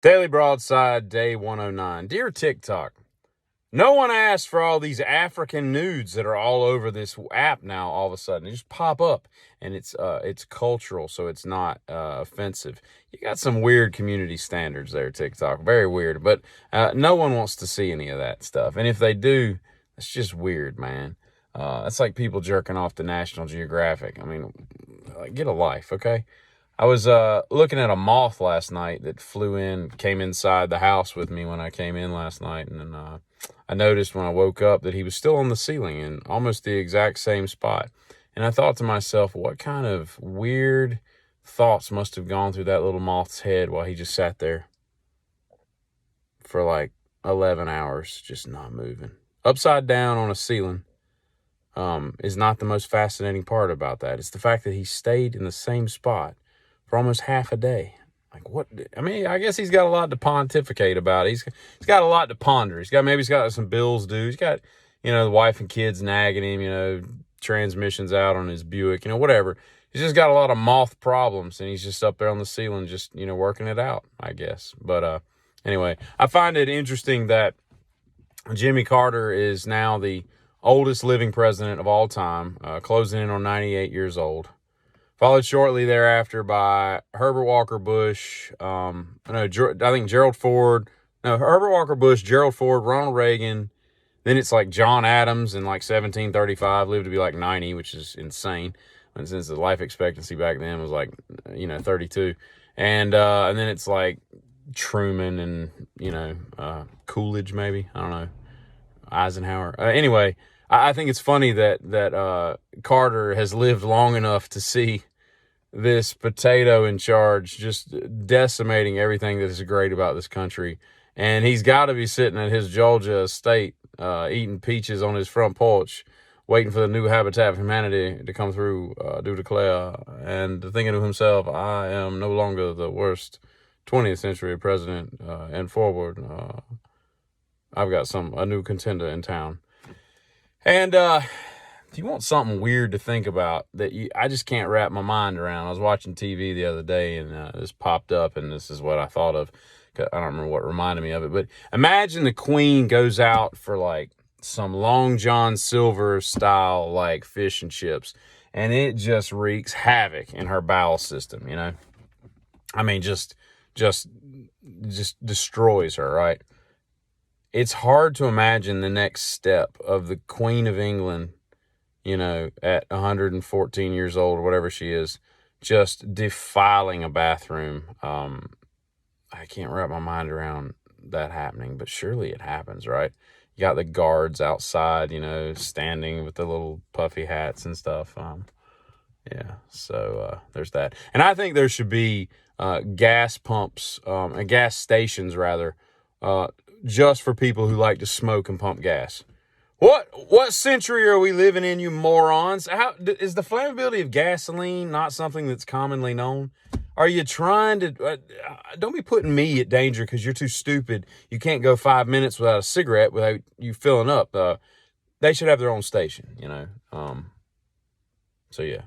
Daily Broadside, day 109. Dear TikTok, no one asked for all these African nudes that are all over this app now all of a sudden. They just pop up, and it's cultural, so it's not offensive. You got some weird community standards there, TikTok. Very weird, but no one wants to see any of that stuff. And if they do, it's just weird, man. That's like people jerking off to National Geographic. I mean, get a life, okay? I was looking at a moth last night that came inside the house with me when I came in last night. And then I noticed when I woke up that he was still on the ceiling in almost the exact same spot. And I thought to myself, what kind of weird thoughts must have gone through that little moth's head while he just sat there for like 11 hours, just not moving. Upside down on a ceiling is not the most fascinating part about that. It's the fact that he stayed in the same spot for almost half a day. Like, what? I mean, I guess he's got a lot to pontificate about. He's got a lot to ponder. He's got some bills due. He's got, the wife and kids nagging him, transmissions out on his Buick, whatever. He's just got a lot of moth problems, and he's just up there on the ceiling just, working it out, I guess. But anyway, I find it interesting that Jimmy Carter is now the oldest living president of all time, closing in on 98 years old. Followed shortly thereafter by Herbert Walker Bush, Gerald Ford. No, Herbert Walker Bush, Gerald Ford, Ronald Reagan. Then it's like John Adams in like 1735, lived to be like 90, which is insane. And since the life expectancy back then was like, 32. And then it's like Truman and, Coolidge maybe. I don't know. Eisenhower. Anyway, I think it's funny that Carter has lived long enough to see this potato in charge just decimating everything that is great about this country. And he's got to be sitting at his Georgia estate eating peaches on his front porch, waiting for the new Habitat for Humanity to come through, do declare, and thinking to himself, I am no longer the worst 20th century president, and forward. I've got a new contender in town. And if you want something weird to think about that I just can't wrap my mind around. I was watching TV the other day, and this popped up, and this is what I thought of. I don't remember what reminded me of it, but imagine the Queen goes out for like some Long John Silver style like fish and chips, and it just wreaks havoc in her bowel system. I mean, just destroys her, right? It's hard to imagine the next step of the Queen of England, at 114 years old or whatever she is, just defiling a bathroom. I can't wrap my mind around that happening, but surely it happens, right? You got the guards outside, standing with the little puffy hats and stuff. So there's that. And I think there should be gas pumps, gas stations rather, just for people who like to smoke and pump gas. What century are we living in, you morons? How is the flammability of gasoline not something that's commonly known? Are you trying to... don't be putting me at danger because you're too stupid. You can't go 5 minutes without a cigarette without you filling up. They should have their own station, So, yeah.